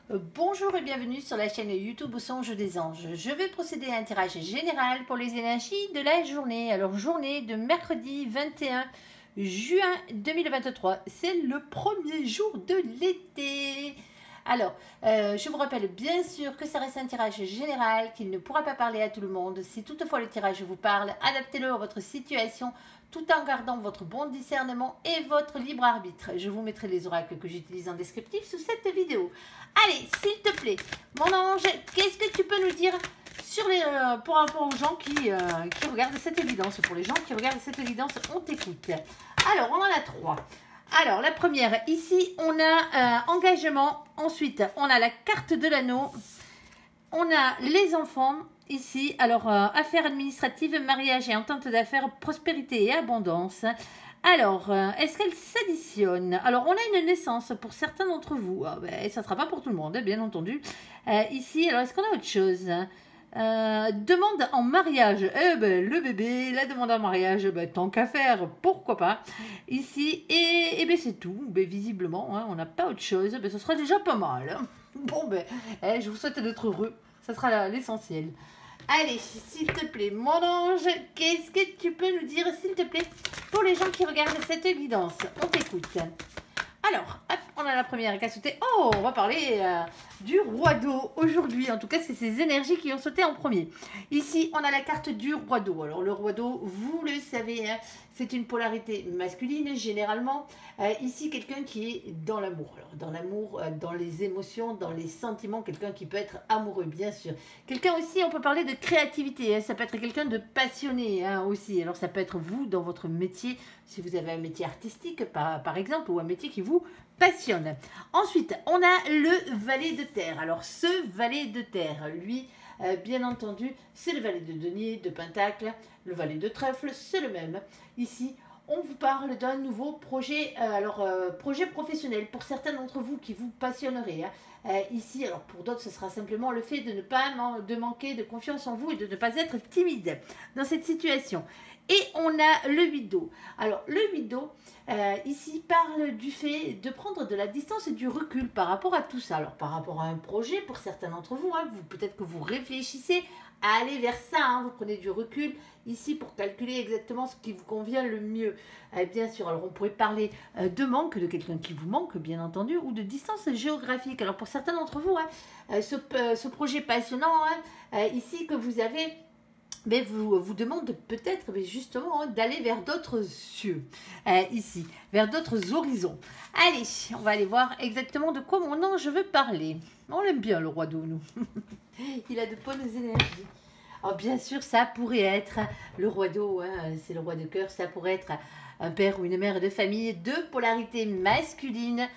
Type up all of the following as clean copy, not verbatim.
Bonjour et bienvenue sur la chaîne YouTube Au Songe des Anges. Je vais procéder à un tirage général pour les énergies de la journée. Alors, journée de mercredi 21 juin 2023. C'est le premier jour de l'été. Alors, je vous rappelle bien sûr que ça reste un tirage général, qu'il ne pourra pas parler à tout le monde. Si toutefois le tirage vous parle, adaptez-le à votre situation tout en gardant votre bon discernement et votre libre arbitre. Je vous mettrai les oracles que j'utilise en descriptif sous cette vidéo. Allez, s'il te plaît, mon ange, qu'est-ce que tu peux nous dire sur pour rapport aux gens qui regardent cette évidence? Pour les gens qui regardent cette évidence, on t'écoute. Alors, on en a trois. Alors, la première, ici, on a engagement. Ensuite, on a la carte de l'anneau. On a les enfants, ici. Alors, affaires administratives, mariage et entente d'affaires, prospérité et abondance. Alors, est-ce qu'elles s'additionnent? Alors, on a une naissance pour certains d'entre vous. Ah, ben, ça ne sera pas pour tout le monde, bien entendu. Ici, alors, est-ce qu'on a autre chose? Demande en mariage. Eh ben, le bébé, la demande en mariage, ben, tant qu'à faire, pourquoi pas. Ici, et ben, c'est tout. Ben, visiblement, hein, on n'a pas autre chose. Ben, ce sera déjà pas mal. Bon, ben, je vous souhaite d'être heureux. Ça sera l'essentiel. Allez, s'il te plaît, mon ange, qu'est-ce que tu peux nous dire, s'il te plaît, pour les gens qui regardent cette guidance? On t'écoute. Alors, hop, on a la première qui a sauté. Oh, on va parler du roi d'eau aujourd'hui. En tout cas, c'est ces énergies qui ont sauté en premier. Ici, on a la carte du roi d'eau. Alors, le roi d'eau, vous le savez, hein, c'est une polarité masculine, généralement. Ici, quelqu'un qui est dans l'amour. Alors, dans l'amour, dans les émotions, dans les sentiments. Quelqu'un qui peut être amoureux, bien sûr. Quelqu'un aussi, on peut parler de créativité. Hein, ça peut être quelqu'un de passionné hein, aussi. Alors, ça peut être vous dans votre métier. Si vous avez un métier artistique, par exemple, ou un métier qui vous passionne. Ensuite, on a le valet de terre. Alors, ce valet de terre, lui, bien entendu, c'est le valet de denier, de pentacle, le valet de trèfle, c'est le même. Ici, on vous parle d'un nouveau projet, projet professionnel pour certains d'entre vous qui vous passionnerait. Hein. Ici, alors pour d'autres, ce sera simplement le fait de ne pas de manquer de confiance en vous et de ne pas être timide dans cette situation. Et on a le 8 d'eau. Alors, le 8 d'eau, ici, parle du fait de prendre de la distance et du recul par rapport à tout ça. Alors, par rapport à un projet, pour certains d'entre vous, hein, peut-être que vous réfléchissez à aller vers ça. Hein, vous prenez du recul ici pour calculer exactement ce qui vous convient le mieux. Bien sûr, alors on pourrait parler de manque, de quelqu'un qui vous manque, bien entendu, ou de distance géographique. Alors, pour certains d'entre vous, hein, ce projet passionnant, hein, ici, que vous avez... Mais vous demande peut-être justement hein, d'aller vers d'autres cieux, ici, vers d'autres horizons. Allez, on va aller voir exactement de quoi mon ange veut parler. On l'aime bien le roi d'eau, nous. Il a de bonnes énergies. Alors bien sûr, ça pourrait être le roi d'eau, hein, c'est le roi de cœur, ça pourrait être un père ou une mère de famille de polarité masculine,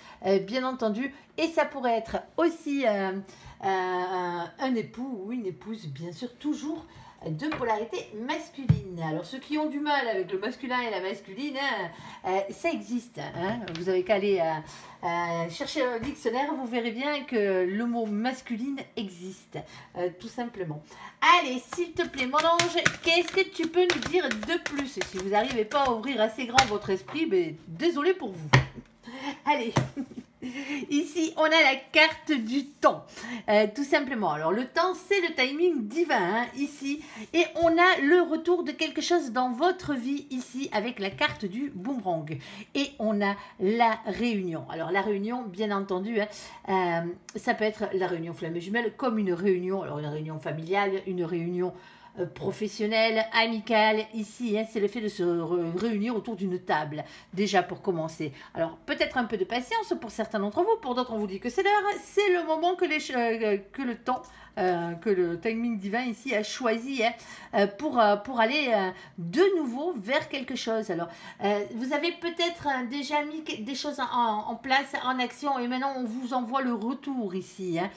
bien entendu. Et ça pourrait être aussi un époux ou une épouse, bien sûr, toujours de polarité masculine. Alors ceux qui ont du mal avec le masculin et la masculine, ça existe. Hein. Vous avez qu'à aller chercher un dictionnaire, vous verrez bien que le mot masculine existe, tout simplement. Allez, s'il te plaît, mon ange, qu'est-ce que tu peux nous dire de plus? Si vous n'arrivez pas à ouvrir assez grand votre esprit, ben, désolé pour vous. Allez. Ici, on a la carte du temps, tout simplement. Alors, le temps, c'est le timing divin, hein, ici. Et on a le retour de quelque chose dans votre vie, ici, avec la carte du boomerang. Et on a la réunion. Alors, la réunion, bien entendu, hein, ça peut être la réunion flamme jumelle, comme une réunion, alors une réunion familiale, une réunion professionnelle, amicale, ici, hein, c'est le fait de se réunir autour d'une table, déjà pour commencer. Alors, peut-être un peu de patience pour certains d'entre vous, pour d'autres, on vous dit que c'est l'heure, c'est le moment que le timing divin ici a choisi hein, pour aller de nouveau vers quelque chose. Alors, vous avez peut-être déjà mis des choses en place, en action, et maintenant on vous envoie le retour ici. Hein,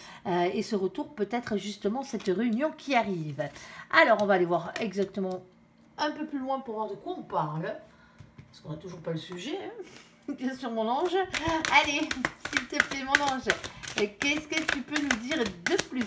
et ce retour peut être justement cette réunion qui arrive. Alors, on va aller voir exactement un peu plus loin pour voir de quoi on parle. Parce qu'on n'a toujours pas le sujet. Hein. Bien sûr, mon ange. Allez, s'il te plaît, mon ange. Qu'est-ce que tu peux nous dire de plus?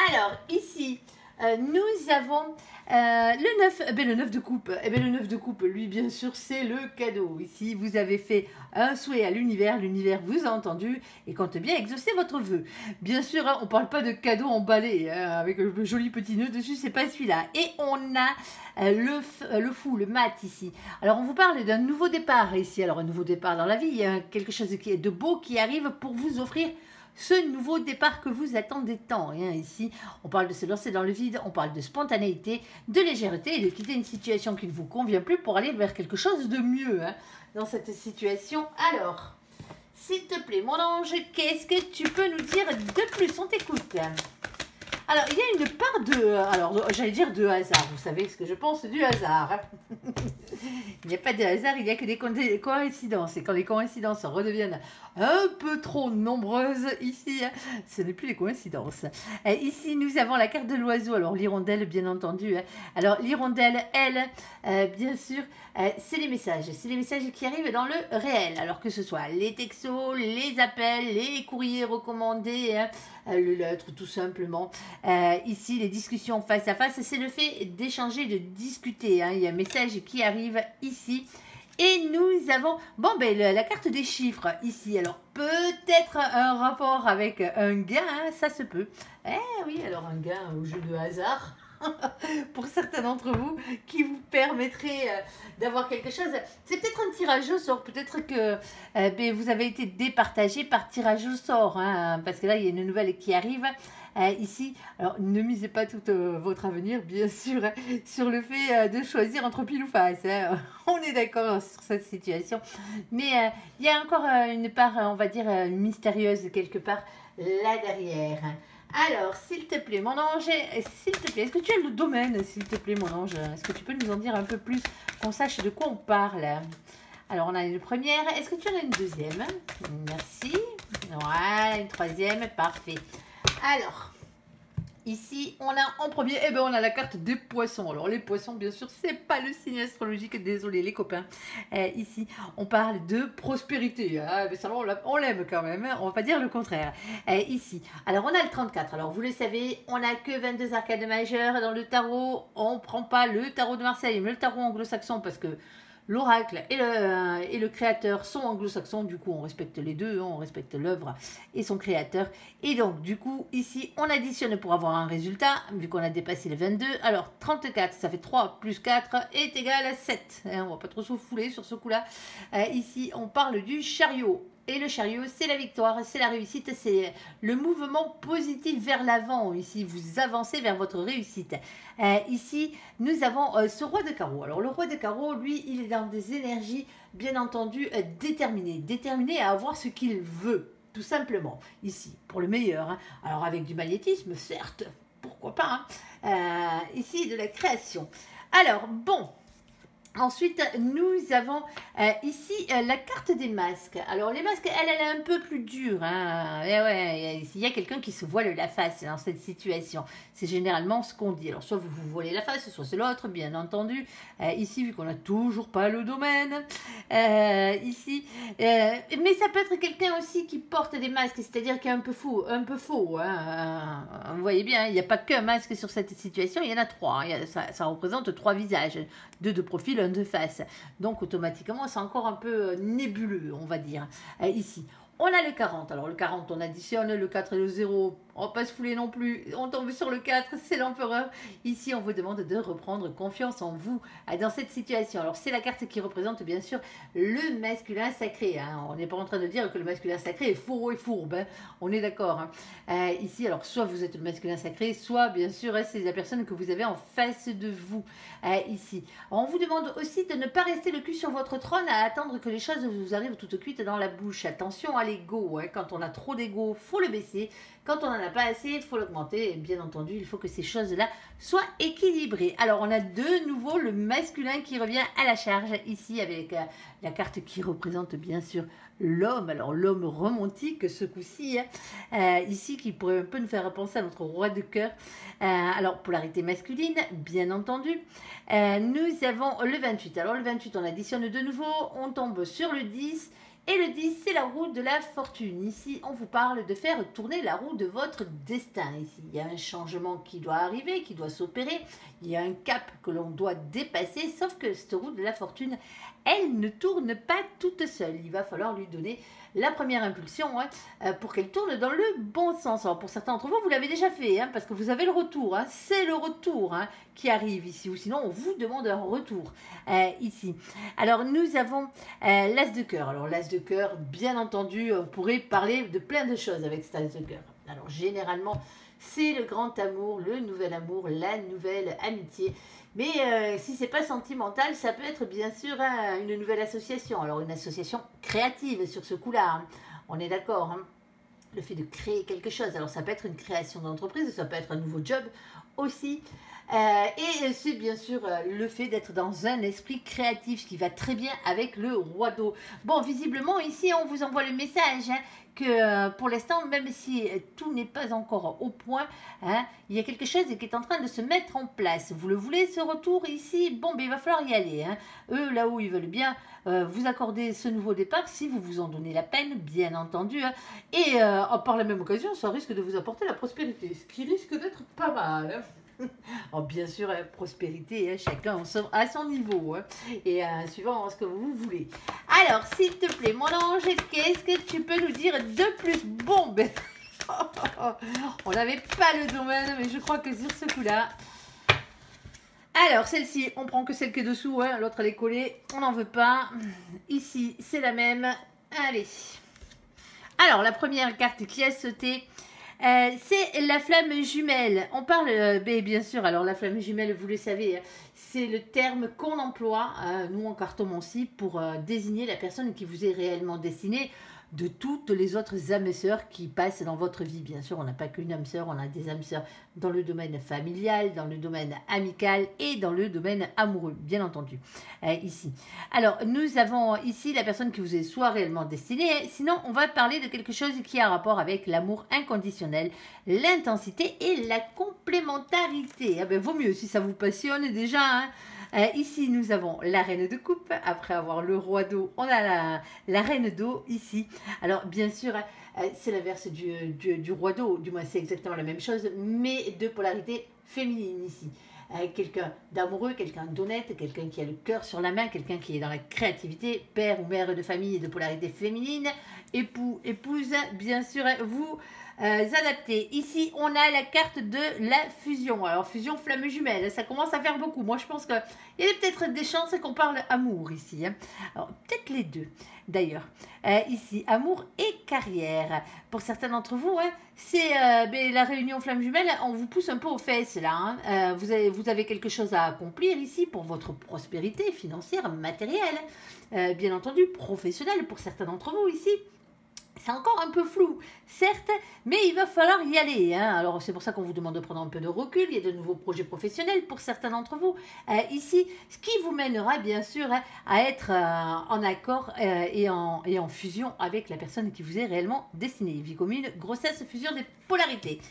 Alors, ici, Nous avons le 9, le 9 de coupe. Le 9 de coupe, lui, bien sûr, c'est le cadeau. Ici, vous avez fait un souhait à l'univers vous a entendu et compte bien exaucer votre vœu. Bien sûr, hein, on ne parle pas de cadeau emballé hein, avec le joli petit nœud dessus, c'est pas celui-là. Et on a le fou, le mat ici. Alors, on vous parle d'un nouveau départ ici. Alors, un nouveau départ dans la vie, il y a quelque chose de beau qui arrive pour vous offrir ce nouveau départ que vous attendez tant. Hein. Ici, on parle de se lancer dans le vide, on parle de spontanéité, de légèreté et de quitter une situation qui ne vous convient plus pour aller vers quelque chose de mieux hein, dans cette situation. Alors, s'il te plaît, mon ange, qu'est-ce que tu peux nous dire de plus? On t'écoute. Alors, il y a une part de... Alors, j'allais dire de hasard. Vous savez ce que je pense du hasard. Hein. Il n'y a pas de hasard, il n'y a que des coïncidences. Et quand les coïncidences redeviennent un peu trop nombreuses, ici, hein, ce n'est plus les coïncidences. Ici, nous avons la carte de l'oiseau. Alors, l'hirondelle, bien entendu. Hein. Alors, l'hirondelle, elle, bien sûr, c'est les messages. C'est les messages qui arrivent dans le réel. Alors que ce soit les textos, les appels, les courriers recommandés, hein, le lettre, tout simplement. Ici, les discussions face à face, c'est le fait d'échanger, de discuter. Hein. Il y a un message qui arrive ici. Et nous avons, bon, la carte des chiffres ici. Alors, peut-être un rapport avec un gain, hein, ça se peut. Oui, alors un gain au jeu de hasard. Pour certains d'entre vous qui vous permettrait d'avoir quelque chose. C'est peut-être un tirage au sort, peut-être que vous avez été départagé par tirage au sort, hein, parce que là il y a une nouvelle qui arrive ici. Alors ne misez pas tout votre avenir, bien sûr, hein, sur le fait de choisir entre pile ou face. Hein. On est d'accord sur cette situation, mais il y a encore une part, on va dire, mystérieuse quelque part là derrière. Alors, s'il te plaît, mon ange, s'il te plaît, est-ce que tu as le domaine, s'il te plaît, mon ange? Est-ce que tu peux nous en dire un peu plus, qu'on sache de quoi on parle? Alors, on a une première. Est-ce que tu en as une deuxième? Merci. Voilà, une troisième. Parfait. Alors, ici, on a en premier, on a la carte des poissons. Alors, les poissons, bien sûr, c'est pas le signe astrologique. Désolé, les copains. Ici, on parle de prospérité. Hein, mais ça, on l'aime quand même. Hein, on va pas dire le contraire. Ici, alors, on a le 34. Alors, vous le savez, on n'a que 22 arcades majeures dans le tarot. On prend pas le tarot de Marseille, mais le tarot anglo-saxon parce que l'oracle et le créateur sont anglo-saxons, du coup on respecte les deux, hein, on respecte l'œuvre et son créateur. Et donc du coup ici on additionne pour avoir un résultat, vu qu'on a dépassé les 22. Alors 34, ça fait 3 plus 4 est égal à 7. Hein, on va pas trop se fouler sur ce coup-là. Ici on parle du chariot. Et le chariot, c'est la victoire, c'est la réussite, c'est le mouvement positif vers l'avant. Ici, vous avancez vers votre réussite. Ici, nous avons ce roi de carreau. Alors, le roi de carreau, lui, il est dans des énergies, bien entendu, déterminées. Déterminé à avoir ce qu'il veut, tout simplement. Ici, pour le meilleur. Hein. Alors, avec du magnétisme, certes, pourquoi pas. Hein. Ici, de la création. Alors, bon... Ensuite, nous avons ici la carte des masques. Alors, les masques, elle est un peu plus dure. Hein. Et ouais, il y a quelqu'un qui se voile la face dans cette situation. C'est généralement ce qu'on dit. Alors, soit vous vous voilez la face, soit c'est l'autre, bien entendu. Ici, vu qu'on n'a toujours pas le domaine. Ici. Mais ça peut être quelqu'un aussi qui porte des masques, c'est-à-dire qui est un peu fou, un peu faux. Hein. Vous voyez bien, il n'y a pas qu'un masque sur cette situation, il y en a 3. Hein. Ça représente 3 visages. 2 de profil, 1 de face. Donc, automatiquement, c'est encore un peu nébuleux, on va dire. Ici, on a le 40. Alors, le 40, on additionne le 4 et le 0. On va pas se fouler non plus. On tombe sur le 4, c'est l'empereur. Ici, on vous demande de reprendre confiance en vous dans cette situation. Alors, c'est la carte qui représente, bien sûr, le masculin sacré. Hein. On n'est pas en train de dire que le masculin sacré est faux et fourbe. Hein. On est d'accord. Hein. Ici, alors, soit vous êtes le masculin sacré, soit, bien sûr, c'est la personne que vous avez en face de vous. Ici. On vous demande aussi de ne pas rester le cul sur votre trône à attendre que les choses vous arrivent toutes cuites dans la bouche. Attention à l'ego. Hein. Quand on a trop d'ego, faut le baisser. Quand on n'en a pas assez, il faut l'augmenter. Et bien entendu, il faut que ces choses-là soient équilibrées. Alors, on a de nouveau le masculin qui revient à la charge ici avec la carte qui représente bien sûr l'homme. Alors, l'homme romantique ce coup-ci. Hein, ici, qui pourrait un peu nous faire penser à notre roi de cœur. Alors, polarité masculine, bien entendu. Nous avons le 28. Alors, le 28, on additionne de nouveau. On tombe sur le 10. Et le 10, c'est la roue de la fortune. Ici, on vous parle de faire tourner la roue de votre destin. Ici, il y a un changement qui doit arriver, qui doit s'opérer. Il y a un cap que l'on doit dépasser, sauf que cette roue de la fortune, elle ne tourne pas toute seule. Il va falloir lui donner la première impulsion pour qu'elle tourne dans le bon sens. Alors pour certains d'entre vous, vous l'avez déjà fait, parce que vous avez le retour. C'est le retour qui arrive ici, ou sinon on vous demande un retour ici. Alors nous avons l'as de cœur. Alors l'as de cœur, bien entendu, on pourrait parler de plein de choses avec cet as de cœur. Alors généralement, c'est le grand amour, le nouvel amour, la nouvelle amitié. Mais si c'est pas sentimental, ça peut être bien sûr une nouvelle association. Alors une association créative sur ce coup-là, on est d'accord. Le fait de créer quelque chose. Alors ça peut être une création d'entreprise, ça peut être un nouveau job aussi. Et c'est bien sûr le fait d'être dans un esprit créatif, ce qui va très bien avec le roi d'eau. Bon, visiblement ici on vous envoie le message que pour l'instant, même si tout n'est pas encore au point, il y a quelque chose qui est en train de se mettre en place. Vous le voulez, ce retour ici? Bon, ben, il va falloir y aller. Eux, là où ils veulent bien vous accorder ce nouveau départ, si vous vous en donnez la peine, bien entendu. Et par la même occasion, ça risque de vous apporter la prospérité, ce qui risque d'être pas mal. Alors, bien sûr, prospérité, chacun à son niveau et suivant ce que vous voulez. Alors, s'il te plaît, mon ange, qu'est-ce que tu peux nous dire de plus? Bon, ben, on n'avait pas le domaine, mais je crois que sur ce coup-là... Alors, celle-ci, on prend que celle qui est dessous, l'autre elle est collée, on n'en veut pas. Ici, c'est la même. Allez. Alors, la première carte qui a sauté... c'est la flamme jumelle. On parle, bien sûr, alors la flamme jumelle, vous le savez, c'est le terme qu'on emploie, nous en cartomancie, pour désigner la personne qui vous est réellement destinée de toutes les autres âmes sœurs qui passent dans votre vie. Bien sûr, on n'a pas qu'une âme sœur, on a des âmes sœurs dans le domaine familial, dans le domaine amical et dans le domaine amoureux, bien entendu, ici. Alors, nous avons ici la personne qui vous est soit réellement destinée, sinon on va parler de quelque chose qui a rapport avec l'amour inconditionnel, l'intensité et la complémentarité. Ah ben, vaut mieux si ça vous passionne déjà, ici, nous avons la reine de coupe. Après avoir le roi d'eau, on a la reine d'eau ici. Alors, bien sûr, c'est l'inverse du roi d'eau. Du moins, c'est exactement la même chose, mais de polarité féminine ici. Quelqu'un d'amoureux, quelqu'un d'honnête, quelqu'un qui a le cœur sur la main, quelqu'un qui est dans la créativité, père ou mère de famille de polarité féminine, époux, épouse, bien sûr, vous adaptez. Ici, on a la carte de la fusion. Alors, fusion flamme jumelle, ça commence à faire beaucoup. Moi, je pense qu'il y a peut-être des chances qu'on parle amour ici. Alors, peut-être les deux, d'ailleurs. Ici, amour et carrière. Pour certains d'entre vous, c'est la réunion flamme jumelle, on vous pousse un peu aux fesses, là. Vous avez quelque chose à accomplir ici pour votre prospérité financière, matérielle. Bien entendu, professionnelle pour certains d'entre vous ici. C'est encore un peu flou, certes, mais il va falloir y aller. Alors, c'est pour ça qu'on vous demande de prendre un peu de recul. Il y a de nouveaux projets professionnels pour certains d'entre vous. Ici, ce qui vous mènera, bien sûr, à être en accord et en fusion avec la personne qui vous est réellement destinée. Vie commune, grossesse, fusion des polarités.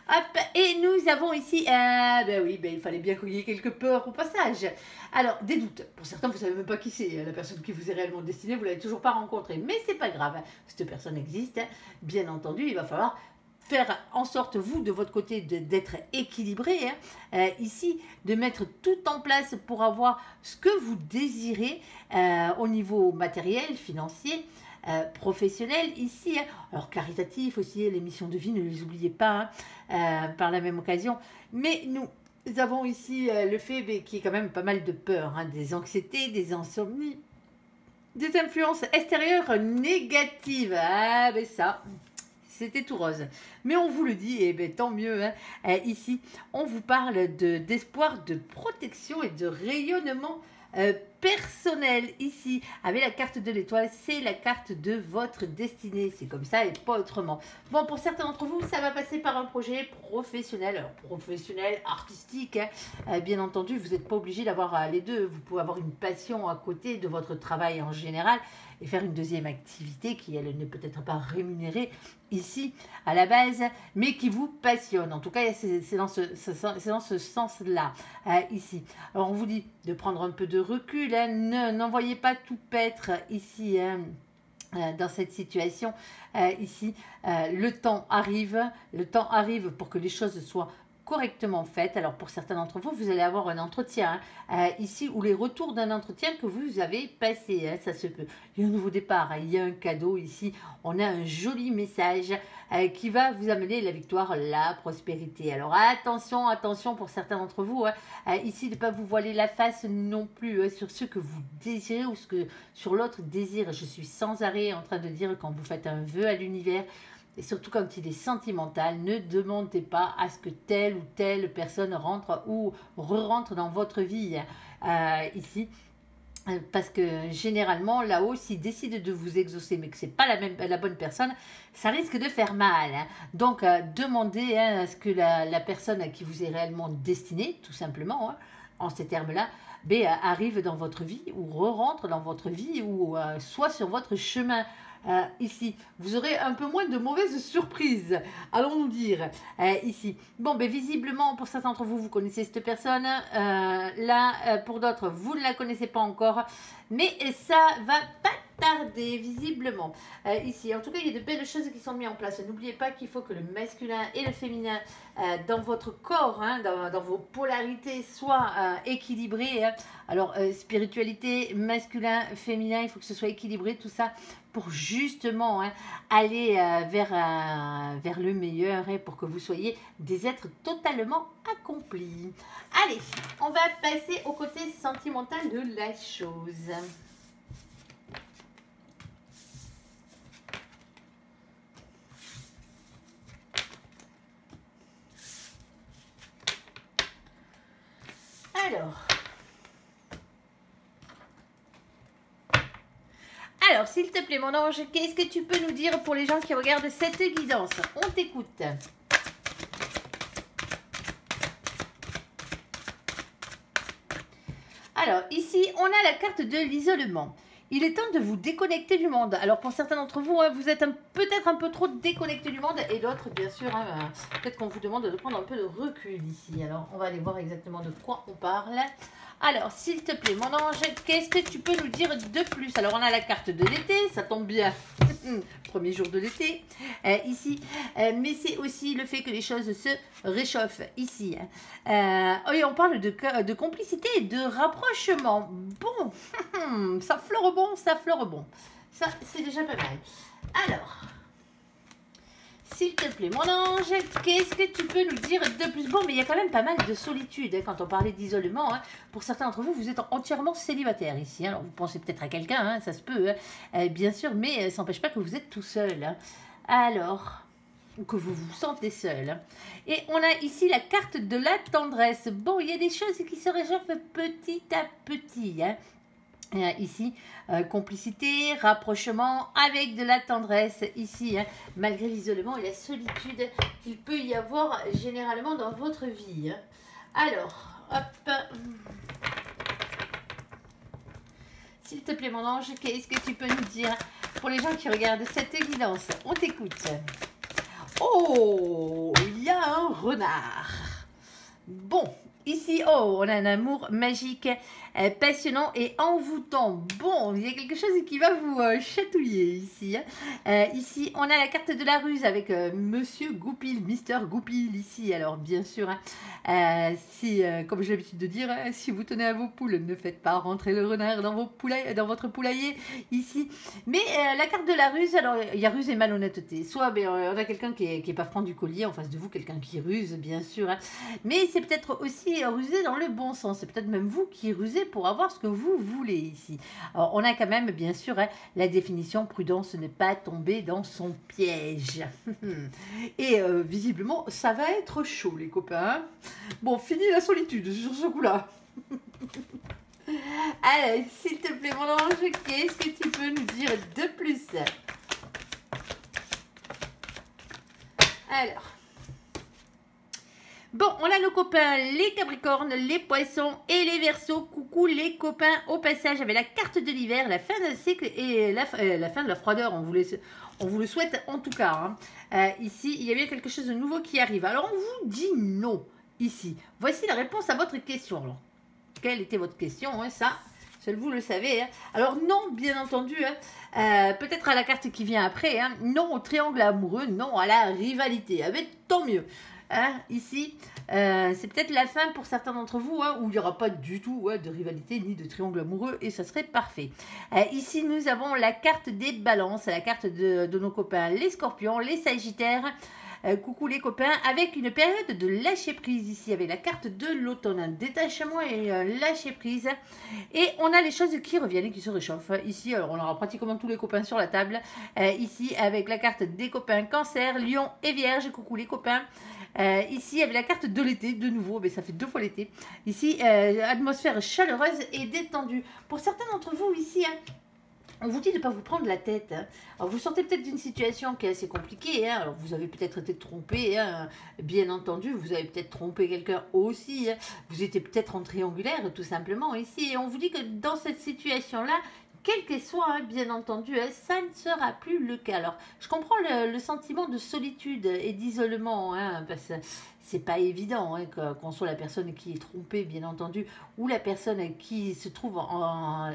Hop, et nous avons ici, il fallait bien qu'il y ait quelques peurs au passage. Alors, des doutes. Pour certains, vous ne savez même pas qui c'est, la personne qui vous est réellement destinée, vous ne l'avez toujours pas rencontrée. Mais c'est pas grave, cette personne existe. Bien entendu, il va falloir faire en sorte, vous, de votre côté, d'être équilibré, ici, de mettre tout en place pour avoir ce que vous désirez au niveau matériel, financier, professionnel ici, alors caritatif aussi, les missions de vie, ne les oubliez pas, par la même occasion, mais nous avons ici le fait qui est quand même pas mal de peur, des anxiétés, des insomnies, des influences extérieures négatives, ça, c'était tout rose, mais on vous le dit, et tant mieux, ici, on vous parle d'espoir, de protection et de rayonnement personnel ici, avec la carte de l'étoile, c'est la carte de votre destinée, c'est comme ça et pas autrement. Bon, pour certains d'entre vous, ça va passer par un projet professionnel, artistique, bien entendu, vous n'êtes pas obligé d'avoir les deux, vous pouvez avoir une passion à côté de votre travail en général, et faire une deuxième activité qui, elle, n'est peut-être pas rémunérée ici, à la base, mais qui vous passionne. En tout cas, c'est dans ce sens-là, ici. Alors, on vous dit de prendre un peu de recul, n'envoyez pas tout paître ici, dans cette situation ici. Le temps arrive pour que les choses soient correctement faites. Alors pour certains d'entre vous, vous allez avoir un entretien ici, ou les retours d'un entretien que vous avez passé, ça se peut. Il y a un nouveau départ, il y a un cadeau ici, on a un joli message qui va vous amener la victoire, la prospérité. Alors attention, attention pour certains d'entre vous, ici de ne pas vous voiler la face non plus sur ce que vous désirez ou ce que sur l'autre désire. Je suis sans arrêt en train de dire, quand vous faites un vœu à l'univers, et surtout quand il est sentimental, ne demandez pas à ce que telle ou telle personne rentre ou re-rentre dans votre vie ici. Parce que généralement, là-haut, s'ils décident de vous exaucer, mais que ce n'est pas la bonne personne, ça risque de faire mal. Donc, demandez à ce que la personne à qui vous est réellement destinée, tout simplement, en ces termes-là, arrive dans votre vie ou re-rentre dans votre vie ou soit sur votre chemin. Ici, vous aurez un peu moins de mauvaises surprises, allons-nous dire, ici. Bon, visiblement, pour certains d'entre vous, vous connaissez cette personne. Là, pour d'autres, vous ne la connaissez pas encore. Mais ça va pas tarder, visiblement. Ici, en tout cas, il y a de belles choses qui sont mises en place. N'oubliez pas qu'il faut que le masculin et le féminin dans votre corps, dans vos polarités, soient équilibrés. Alors, spiritualité, masculin, féminin, il faut que ce soit équilibré, tout ça, pour justement aller vers le meilleur et pour que vous soyez des êtres totalement accomplis. Allez, on va passer au côté sentimental de la chose. Alors, s'il te plaît, mon ange, qu'est-ce que tu peux nous dire pour les gens qui regardent cette guidance? On t'écoute. Alors, ici, on a la carte de l'isolement. Il est temps de vous déconnecter du monde. Alors, pour certains d'entre vous, vous êtes peut-être un peu trop déconnecté du monde. Et d'autres, bien sûr, peut-être qu'on vous demande de prendre un peu de recul ici. Alors, on va aller voir exactement de quoi on parle. Alors, s'il te plaît, mon ange, qu'est-ce que tu peux nous dire de plus? Alors, on a la carte de l'été, ça tombe bien. Premier jour de l'été, ici. Mais c'est aussi le fait que les choses se réchauffent ici. Et on parle de complicité et de rapprochement. Bon, ça fleure bon, ça fleure bon. Ça, c'est déjà pas mal. Alors... S'il te plaît, mon ange, qu'est-ce que tu peux nous dire de plus? Bon, mais il y a quand même pas mal de solitude quand on parlait d'isolement. Pour certains d'entre vous, vous êtes entièrement célibataire ici. Alors, vous pensez peut-être à quelqu'un, ça se peut, bien sûr, mais ça n'empêche pas que vous êtes tout seul. Alors, que vous vous sentez seul. Et on a ici la carte de la tendresse. Bon, il y a des choses qui se réchauffent petit à petit. Ici, complicité, rapprochement avec de la tendresse ici, malgré l'isolement et la solitude qu'il peut y avoir généralement dans votre vie. Alors, hop, s'il te plaît mon ange, qu'est-ce que tu peux nous dire pour les gens qui regardent cette évidence? On t'écoute. Oh, il y a un renard. Bon, ici, oh, on a un amour magique, passionnant et envoûtant. Bon, il y a quelque chose qui va vous chatouiller ici. Ici, on a la carte de la ruse avec Monsieur Goupil, Mister Goupil ici. Alors, bien sûr, comme j'ai l'habitude de dire, si vous tenez à vos poules, ne faites pas rentrer le renard dans votre poulailler ici. Mais la carte de la ruse, alors, il y a ruse et malhonnêteté. Soit on a quelqu'un qui est pas franc du collier en face de vous, quelqu'un qui ruse, bien sûr. Mais c'est peut-être aussi rusé dans le bon sens. C'est peut-être même vous qui rusez pour avoir ce que vous voulez ici. Alors, on a quand même, bien sûr, la définition prudence, ne pas tomber dans son piège. Et visiblement, ça va être chaud, les copains. Bon, fini la solitude sur ce coup-là. Allez, s'il te plaît, mon ange, qu'est-ce que tu peux nous dire de plus? Alors... Bon, on a nos copains, les Capricornes, les Poissons et les Verseaux. Coucou les copains, au passage, avec la carte de l'hiver, la fin d'un cycle et la fin de la froideur. On vous le souhaite en tout cas. Ici, il y a bien quelque chose de nouveau qui arrive. Alors, on vous dit non, ici. Voici la réponse à votre question. Alors, quelle était votre question? Ça, seul vous le savez. Hein. Alors non, bien entendu, peut-être à la carte qui vient après, hein, non au triangle amoureux, non à la rivalité, mais tant mieux. Hein, ici, c'est peut-être la fin pour certains d'entre vous, hein, où il n'y aura pas du tout de rivalité ni de triangle amoureux, et ça serait parfait. Ici, nous avons la carte des balances, la carte de nos copains, les scorpions, les sagittaires. Coucou les copains, avec une période de lâcher prise ici, avec la carte de l'automne, un détachement et lâcher prise. Et on a les choses qui reviennent et qui se réchauffent. Ici, alors on aura pratiquement tous les copains sur la table. Ici, avec la carte des copains cancer, lion et vierge, coucou les copains. Ici, avec la carte de l'été, de nouveau, mais ça fait 2 fois l'été. Ici, atmosphère chaleureuse et détendue. Pour certains d'entre vous ici, hein, on vous dit de ne pas vous prendre la tête. Hein. Alors, vous sortez peut-être d'une situation qui est assez compliquée. Hein. Alors, vous avez peut-être été trompé. Hein. Bien entendu, vous avez peut-être trompé quelqu'un aussi. Hein. Vous étiez peut-être en triangulaire, tout simplement, ici. Et on vous dit que dans cette situation-là, quel qu'elle soit, hein, bien entendu, hein, ça ne sera plus le cas. Alors, je comprends le sentiment de solitude et d'isolement, hein, parce que c'est pas évident hein, qu'on soit la personne qui est trompée, bien entendu, ou la personne qui se trouve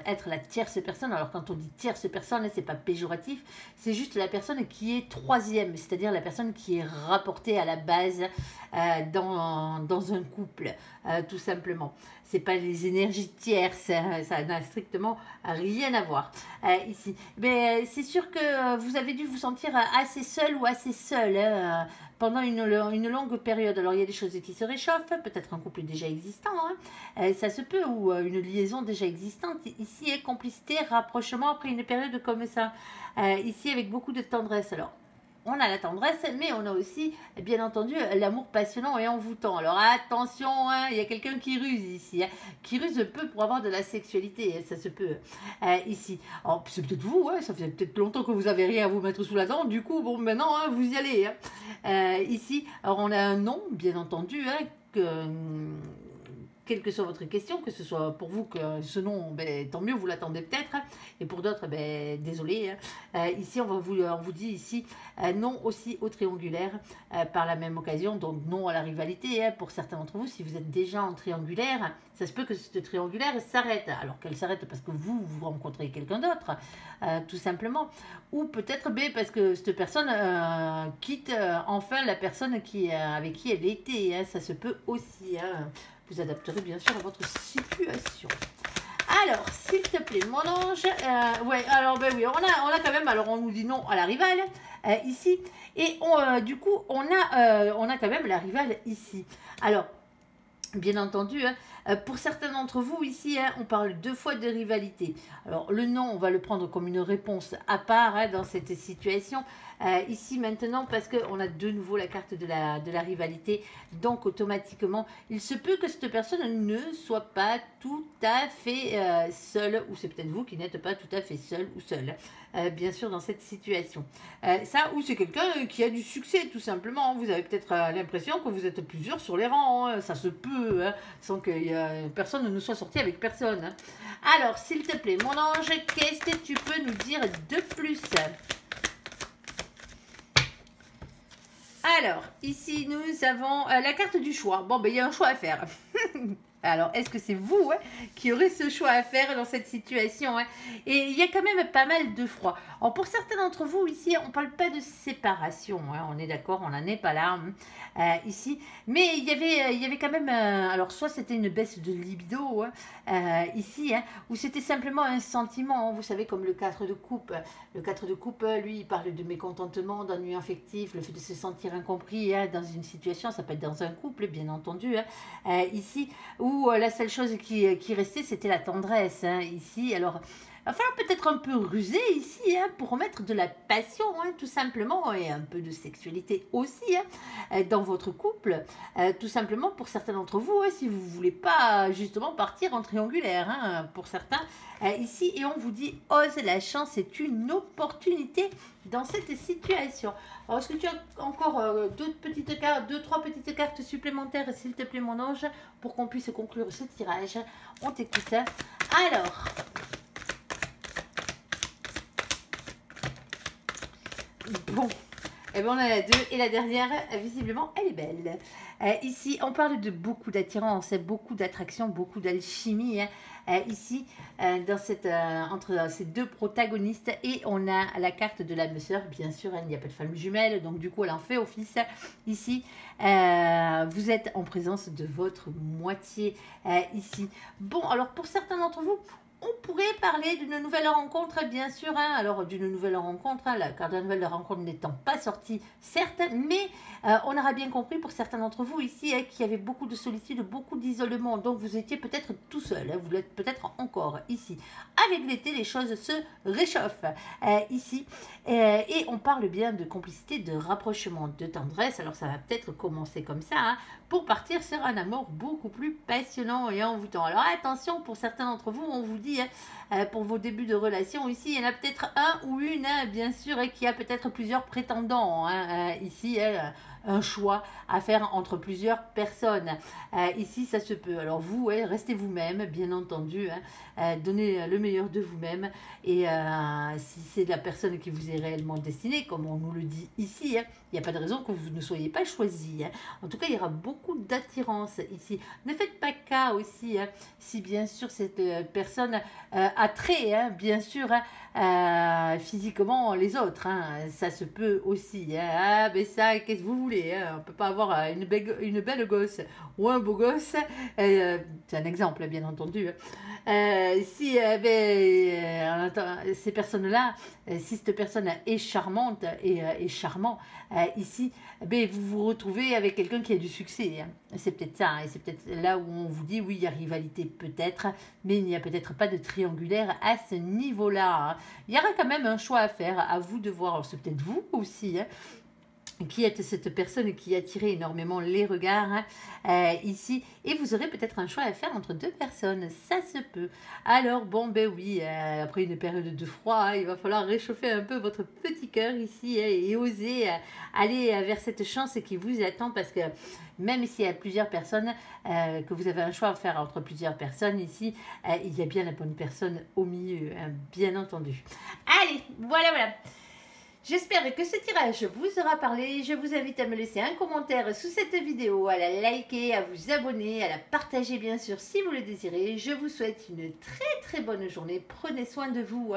être la tierce personne. Alors, quand on dit tierce personne, c'est pas péjoratif, c'est juste la personne qui est troisième, c'est-à-dire la personne qui est rapportée à la base dans un couple, tout simplement. C'est pas les énergies tierces, ça n'a strictement rien à voir ici. Mais c'est sûr que vous avez dû vous sentir assez seul ou assez seul pendant une longue période. Alors il y a des choses qui se réchauffent, peut-être un couple déjà existant, hein, ça se peut, ou une liaison déjà existante. Ici, complicité, rapprochement après une période comme ça. Ici, avec beaucoup de tendresse. Alors, on a la tendresse, mais on a aussi, bien entendu, l'amour passionnant et envoûtant. Alors attention, hein, il y a quelqu'un qui ruse ici, hein, qui ruse peu pour avoir de la sexualité, hein, ça se peut ici. Alors c'est peut-être vous, hein, ça fait peut-être longtemps que vous n'avez rien à vous mettre sous la dent, du coup, bon, maintenant, hein, vous y allez. Hein. Ici, alors on a un nom, bien entendu, hein, quelle que soit votre question, que ce soit pour vous que ce nom, ben, tant mieux, vous l'attendez peut-être, hein, et pour d'autres, ben, désolé. Hein. Ici, on vous dit ici non aussi au triangulaire par la même occasion, donc non à la rivalité. Hein, pour certains d'entre vous, si vous êtes déjà en triangulaire, ça se peut que ce triangulaire s'arrête, alors qu'elle s'arrête parce que vous rencontrez quelqu'un d'autre, tout simplement, ou peut-être ben, parce que cette personne quitte enfin la personne avec qui elle était. Hein, ça se peut aussi. Hein. Vous adapterez bien sûr à votre situation. Alors, s'il te plaît, mon ange. Ouais, alors, ben oui, on a quand même. Alors, on nous dit non à la rivale ici. Et du coup, on a quand même la rivale ici. Alors, bien entendu, hein, pour certains d'entre vous ici, hein, on parle 2 fois de rivalité. Alors, le non, on va le prendre comme une réponse à part hein, dans cette situation. Ici maintenant parce qu'on a de nouveau la carte de la rivalité, donc automatiquement il se peut que cette personne ne soit pas tout à fait seule, ou c'est peut-être vous qui n'êtes pas tout à fait seul ou seule bien sûr dans cette situation, ça, ou c'est quelqu'un qui a du succès tout simplement. Vous avez peut-être l'impression que vous êtes plusieurs sur les rangs, hein. Ça se peut hein, sans que personne ne soit sorti avec personne hein. Alors s'il te plaît mon ange, qu'est-ce que tu peux nous dire de plus? Alors, ici, nous avons la carte du choix. Bon, ben, il y a un choix à faire. Alors, est-ce que c'est vous hein, qui aurez ce choix à faire dans cette situation hein? Et il y a quand même pas mal de froid. Alors, pour certains d'entre vous, ici, on ne parle pas de séparation. Hein, on est d'accord, on n'en est pas là. Ici. Mais il y avait quand même... alors, soit c'était une baisse de libido, hein, ici, hein, ou c'était simplement un sentiment. Hein, vous savez, comme le 4 de coupe. Le 4 de coupe, lui, il parle de mécontentement, d'ennui affectif, le fait de se sentir incompris hein, dans une situation. Ça peut être dans un couple, bien entendu. Hein, ici, où la seule chose qui restait, c'était la tendresse. Hein, ici, alors... Enfin, peut-être un peu rusé ici, hein, pour mettre de la passion, hein, tout simplement, et un peu de sexualité aussi, hein, dans votre couple, tout simplement pour certains d'entre vous, hein, si vous ne voulez pas justement partir en triangulaire, hein, pour certains, ici, et on vous dit, ose, la chance est une opportunité dans cette situation. Alors, est-ce que tu as encore 2-3 petites cartes supplémentaires, s'il te plaît, mon ange, pour qu'on puisse conclure ce tirage? On t'écoute. Alors... Bon, Et bien on a la 2 et la dernière, visiblement, elle est belle. Ici, on parle de beaucoup d'attirance, beaucoup d'attraction, beaucoup d'alchimie. Hein. Ici, entre ces deux protagonistes, et on a la carte de l'âme sœur. Bien sûr, il n'y a pas de femme jumelle, donc du coup, elle en fait office. Ici, vous êtes en présence de votre moitié. Ici. Bon, alors pour certains d'entre vous, on pourrait parler d'une nouvelle rencontre, bien sûr. Hein. Alors, d'une nouvelle rencontre, hein, la carte de la nouvelle rencontre n'étant pas sortie, certes, mais on aura bien compris pour certains d'entre vous ici hein, qu'il y avait beaucoup de solitude, beaucoup d'isolement. Donc, vous étiez peut-être tout seul. Hein, vous l'êtes peut-être encore ici. Avec l'été, les choses se réchauffent ici. Et on parle bien de complicité, de rapprochement, de tendresse. Alors, ça va peut-être commencer comme ça hein, pour partir sur un amour beaucoup plus passionnant et envoûtant. Alors, attention, pour certains d'entre vous, on vous dit pour vos débuts de relation ici, il y en a peut-être un ou une, hein, bien sûr, qui a peut-être plusieurs prétendants. Hein, ici, un choix à faire entre plusieurs personnes. Ici, ça se peut. Alors vous, restez vous-même, bien entendu. Hein, donnez le meilleur de vous-même. Et si c'est la personne qui vous est réellement destinée, comme on nous le dit ici, hein, il n'y a pas de raison que vous ne soyez pas choisi. Hein. En tout cas, il y aura beaucoup d'attirance ici. Ne faites pas cas aussi, hein, si bien sûr cette personne a trait, hein, bien sûr, hein, physiquement les autres. Hein, ça se peut aussi. Hein. Ah, mais ça, qu'est-ce que vous voulez hein, on ne peut pas avoir une belle gosse ou un beau gosse. C'est un exemple, bien entendu. Si ces personnes-là, si cette personne est charmante et charmant, ici, vous vous retrouvez avec quelqu'un qui a du succès. Hein. C'est peut-être ça, hein, et c'est peut-être là où on vous dit, oui, il y a rivalité peut-être, mais il n'y a peut-être pas de triangulaire à ce niveau-là. Hein. Il y aura quand même un choix à faire, à vous de voir. Alors, c'est peut-être vous aussi, hein, qui êtes cette personne qui attire énormément les regards hein, ici, et vous aurez peut-être un choix à faire entre deux personnes, ça se peut. Alors bon ben oui, après une période de froid, hein, il va falloir réchauffer un peu votre petit cœur ici hein, et oser aller vers cette chance qui vous attend, parce que même s'il y a plusieurs personnes, que vous avez un choix à faire entre plusieurs personnes ici, il y a bien la bonne personne au milieu, hein, bien entendu. Allez, voilà. J'espère que ce tirage vous aura parlé. Je vous invite à me laisser un commentaire sous cette vidéo, à la liker, à vous abonner, à la partager bien sûr si vous le désirez. Je vous souhaite une très bonne journée. Prenez soin de vous.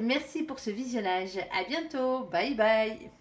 Merci pour ce visionnage. À bientôt. Bye bye.